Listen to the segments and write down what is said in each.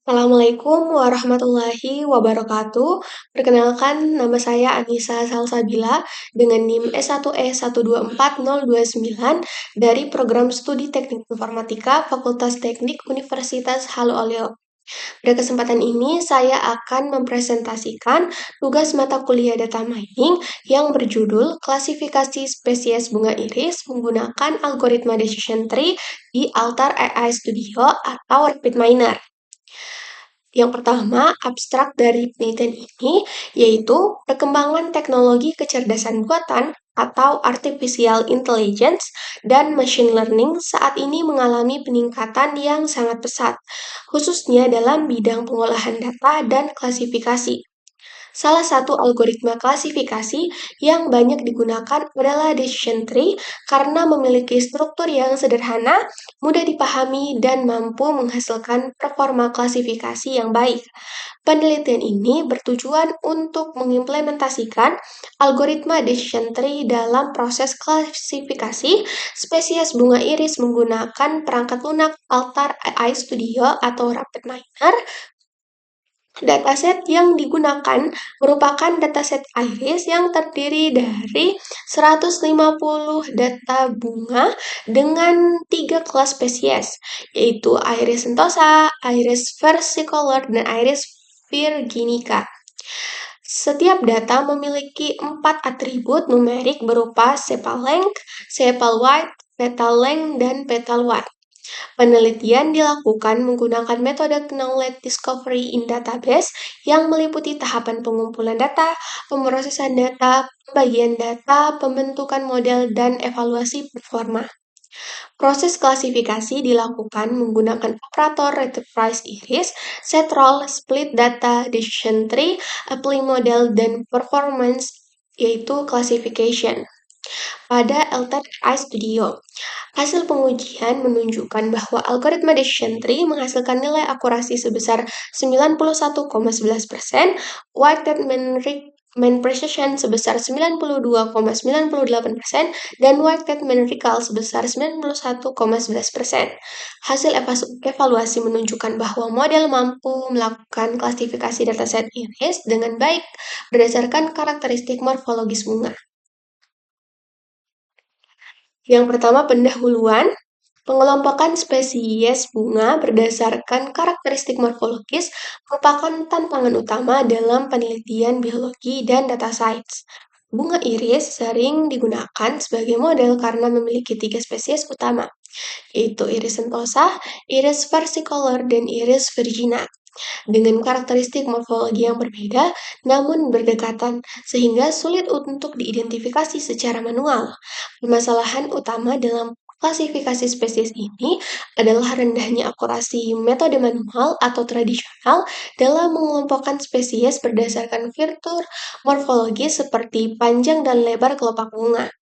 Assalamualaikum warahmatullahi wabarakatuh. Perkenalkan, nama saya Anissa Salsabila dengan NIM S1E124029 dari Program Studi Teknik Informatika Fakultas Teknik Universitas Halu Oleo. Pada kesempatan ini, saya akan mempresentasikan tugas mata kuliah data mining yang berjudul Klasifikasi Spesies Bunga Iris menggunakan Algoritma Decision Tree di Altar AI Studio atau Rapid Miner. Yang pertama, abstrak dari penelitian ini yaitu perkembangan teknologi kecerdasan buatan atau artificial intelligence dan machine learning saat ini mengalami peningkatan yang sangat pesat, khususnya dalam bidang pengolahan data dan klasifikasi. Salah satu algoritma klasifikasi yang banyak digunakan adalah decision tree karena memiliki struktur yang sederhana, mudah dipahami, dan mampu menghasilkan performa klasifikasi yang baik. Penelitian ini bertujuan untuk mengimplementasikan algoritma decision tree dalam proses klasifikasi spesies bunga iris menggunakan perangkat lunak Altar AI Studio atau Rapid Miner. Dataset yang digunakan merupakan dataset iris yang terdiri dari 150 data bunga dengan 3 kelas spesies, yaitu Iris sentosa, Iris versicolor, dan Iris virginica. Setiap data memiliki 4 atribut numerik berupa sepal length, sepal width, petal length, dan petal width. Penelitian dilakukan menggunakan metode Knowledge Discovery in Database yang meliputi tahapan pengumpulan data, pemrosesan data, pembagian data, pembentukan model, dan evaluasi performa. Proses klasifikasi dilakukan menggunakan operator retrieval iris, set roll, split data, decision tree, apply model, dan performance yaitu classification. Pada LTI Studio, hasil pengujian menunjukkan bahwa algoritma decision tree menghasilkan nilai akurasi sebesar 91,11%, weighted mean precision sebesar 92,98%, dan weighted mean recall sebesar 91,11%. Hasil evaluasi menunjukkan bahwa model mampu melakukan klasifikasi dataset iris dengan baik berdasarkan karakteristik morfologis bunga. Yang pertama, pendahuluan. Pengelompokan spesies bunga berdasarkan karakteristik morfologis merupakan tantangan utama dalam penelitian biologi dan data science. Bunga iris sering digunakan sebagai model karena memiliki 3 spesies utama, yaitu iris sentosa, iris versicolor, dan iris virginia, dengan karakteristik morfologi yang berbeda namun berdekatan, sehingga sulit untuk diidentifikasi secara manual. Permasalahan utama dalam klasifikasi spesies ini adalah rendahnya akurasi metode manual atau tradisional dalam mengelompokkan spesies berdasarkan fitur morfologis seperti panjang dan lebar kelopak bunga.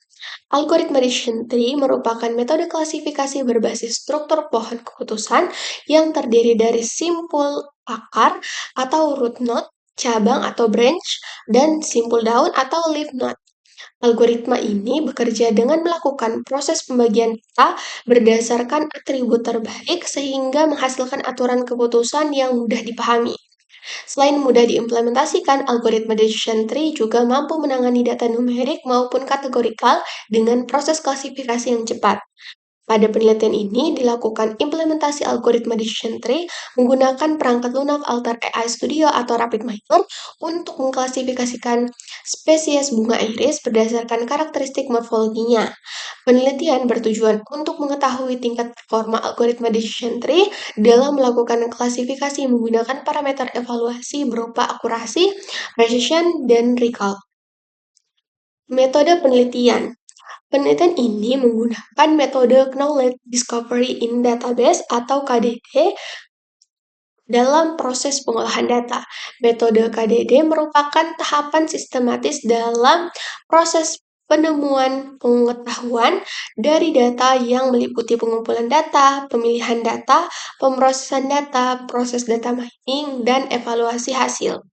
Algoritma decision tree merupakan metode klasifikasi berbasis struktur pohon keputusan yang terdiri dari simpul akar atau root node, cabang atau branch, dan simpul daun atau leaf node. Algoritma ini bekerja dengan melakukan proses pembagian data berdasarkan atribut terbaik sehingga menghasilkan aturan keputusan yang mudah dipahami. Selain mudah diimplementasikan, algoritma decision tree juga mampu menangani data numerik maupun kategorikal dengan proses klasifikasi yang cepat. Pada penelitian ini dilakukan implementasi algoritma decision tree menggunakan perangkat lunak Altar AI Studio atau Rapid Miner untuk mengklasifikasikan spesies bunga iris berdasarkan karakteristik morfologinya. Penelitian bertujuan untuk mengetahui tingkat performa algoritma decision tree dalam melakukan klasifikasi menggunakan parameter evaluasi berupa akurasi, precision, dan recall. Metode penelitian. Penelitian ini menggunakan metode Knowledge Discovery in Database atau KDD dalam proses pengolahan data. Metode KDD merupakan tahapan sistematis dalam proses penemuan pengetahuan dari data yang meliputi pengumpulan data, pemilihan data, pemrosesan data, proses data mining, dan evaluasi hasil.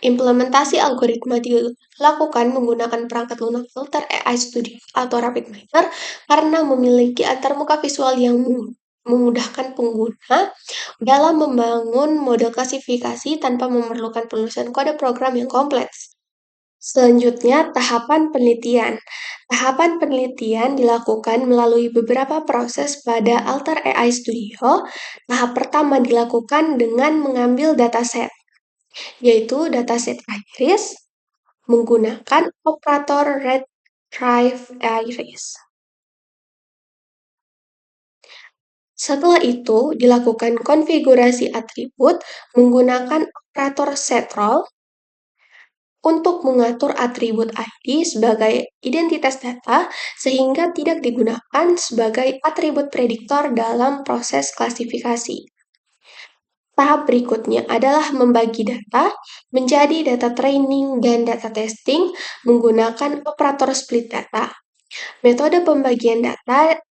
Implementasi algoritma dilakukan menggunakan perangkat lunak filter AI Studio atau Rapid Miner karena memiliki antarmuka visual yang memudahkan pengguna dalam membangun model klasifikasi tanpa memerlukan penulisan kode program yang kompleks. Selanjutnya, tahapan penelitian. Tahapan penelitian dilakukan melalui beberapa proses pada Alter AI Studio. Tahap pertama dilakukan dengan mengambil dataset, yaitu dataset iris menggunakan operator retrieve iris. Setelah itu, dilakukan konfigurasi atribut menggunakan operator setrol untuk mengatur atribut ID sebagai identitas data sehingga tidak digunakan sebagai atribut prediktor dalam proses klasifikasi. Tahap berikutnya adalah membagi data menjadi data training dan data testing menggunakan operator split data. Metode pembagian data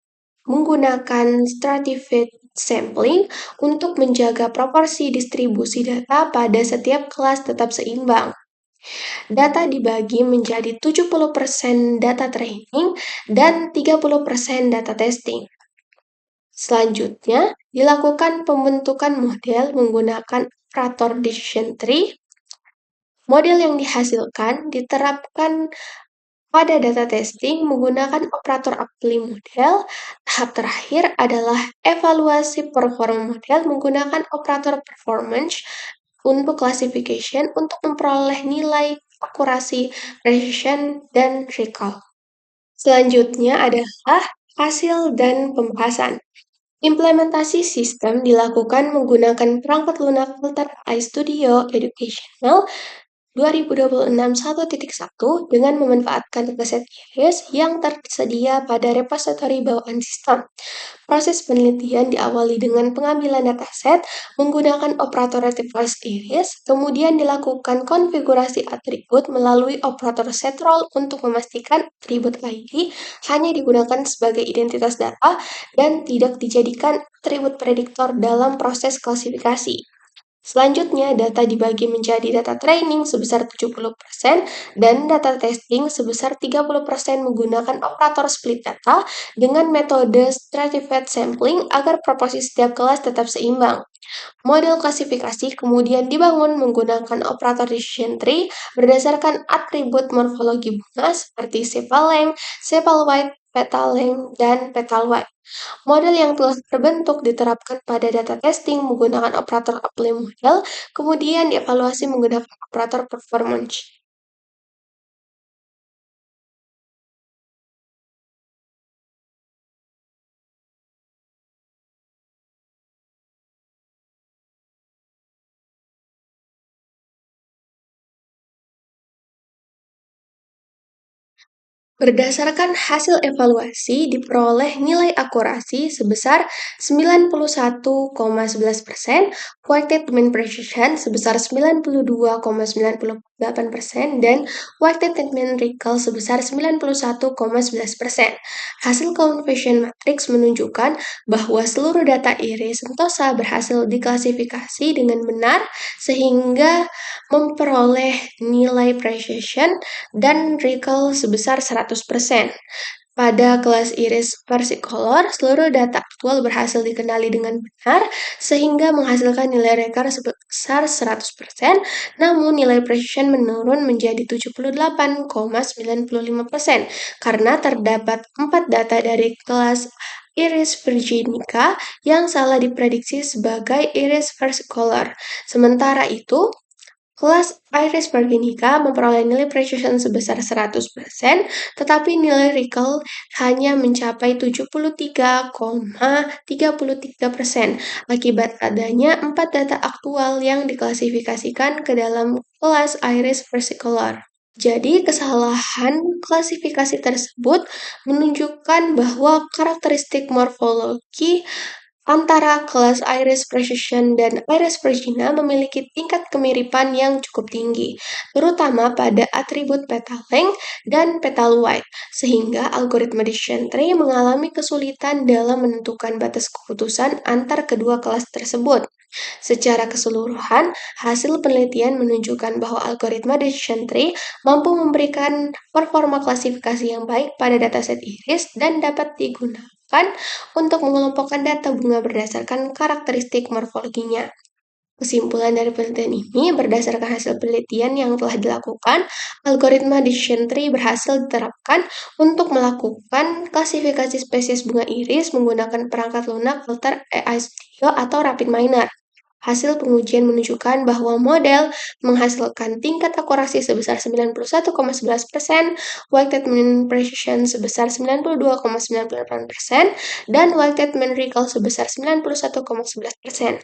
menggunakan stratified sampling untuk menjaga proporsi distribusi data pada setiap kelas tetap seimbang. Data dibagi menjadi 70% data training dan 30% data testing. Selanjutnya, dilakukan pembentukan model menggunakan operator decision tree. Model yang dihasilkan diterapkan pada data testing menggunakan operator apply model. Tahap terakhir adalah evaluasi performa model menggunakan operator performance untuk classification untuk memperoleh nilai akurasi, precision, dan recall. Selanjutnya adalah hasil dan pembahasan. Implementasi sistem dilakukan menggunakan perangkat lunak Alter AI Studio Educational 2026 1.1 dengan memanfaatkan dataset iris yang tersedia pada repositori bawaan sistem. Proses penelitian diawali dengan pengambilan dataset menggunakan operator retrieval iris, kemudian dilakukan konfigurasi atribut melalui operator setrol untuk memastikan atribut ID hanya digunakan sebagai identitas data dan tidak dijadikan atribut prediktor dalam proses klasifikasi. Selanjutnya, data dibagi menjadi data training sebesar 70% dan data testing sebesar 30% menggunakan operator split data dengan metode stratified sampling agar proporsi setiap kelas tetap seimbang. Model klasifikasi kemudian dibangun menggunakan operator decision tree berdasarkan atribut morfologi bunga seperti sepal length, sepal width, petal length, dan petal width. Model yang telah terbentuk diterapkan pada data testing menggunakan operator apply model, kemudian dievaluasi menggunakan operator performance. Berdasarkan hasil evaluasi, diperoleh nilai akurasi sebesar 91,11%, weighted mean precision sebesar 92,98%, dan weighted mean recall sebesar 91,11%. Hasil confession matrix menunjukkan bahwa seluruh data iris Sentosa berhasil diklasifikasi dengan benar sehingga memperoleh nilai precision dan recall sebesar 100%. Pada kelas iris versicolor, seluruh data aktual berhasil dikenali dengan benar sehingga menghasilkan nilai recall sebesar 100%, namun nilai precision menurun menjadi 78,95% karena terdapat 4 data dari kelas iris virginica yang salah diprediksi sebagai iris versicolor. Sementara itu, kelas iris virginica memperoleh nilai precision sebesar 100%, tetapi nilai recall hanya mencapai 73,33% akibat adanya 4 data aktual yang diklasifikasikan ke dalam kelas iris versicolor. Jadi, kesalahan klasifikasi tersebut menunjukkan bahwa karakteristik morfologi antara kelas iris precision dan iris virginia memiliki tingkat kemiripan yang cukup tinggi, terutama pada atribut petal length dan petal width, sehingga algoritma decision tree mengalami kesulitan dalam menentukan batas keputusan antar kedua kelas tersebut. Secara keseluruhan, hasil penelitian menunjukkan bahwa algoritma decision tree mampu memberikan performa klasifikasi yang baik pada dataset iris dan dapat digunakan digunakan untuk mengelompokkan data bunga berdasarkan karakteristik morfologinya. Kesimpulan dari penelitian ini, berdasarkan hasil penelitian yang telah dilakukan, algoritma decision tree berhasil diterapkan untuk melakukan klasifikasi spesies bunga iris menggunakan perangkat lunak filter AI Studio atau Rapid Miner. Hasil pengujian menunjukkan bahwa model menghasilkan tingkat akurasi sebesar 91,11%, weighted mean precision sebesar 92,98%, dan weighted mean recall sebesar 91,11%.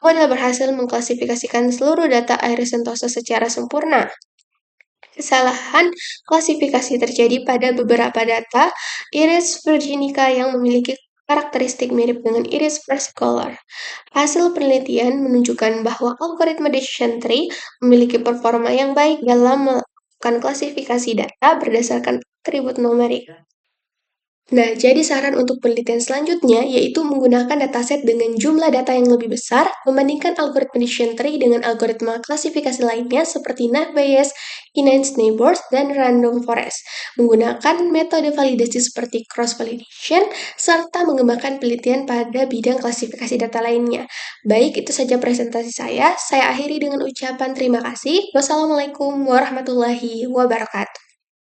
Model berhasil mengklasifikasikan seluruh data iris sentosa secara sempurna. Kesalahan klasifikasi terjadi pada beberapa data iris virginica yang memiliki karakteristik mirip dengan iris versicolor. Hasil penelitian menunjukkan bahwa algoritma decision tree memiliki performa yang baik dalam melakukan klasifikasi data berdasarkan atribut numerik. Nah, jadi saran untuk penelitian selanjutnya yaitu menggunakan dataset dengan jumlah data yang lebih besar membandingkan algoritma decision tree dengan algoritma klasifikasi lainnya seperti naive Bayes, Innate Neighbors, dan Random Forest. Menggunakan metode validasi seperti cross-validation, serta mengembangkan penelitian pada bidang klasifikasi data lainnya. Baik, itu saja presentasi saya. Saya akhiri dengan ucapan terima kasih. Wassalamualaikum warahmatullahi wabarakatuh.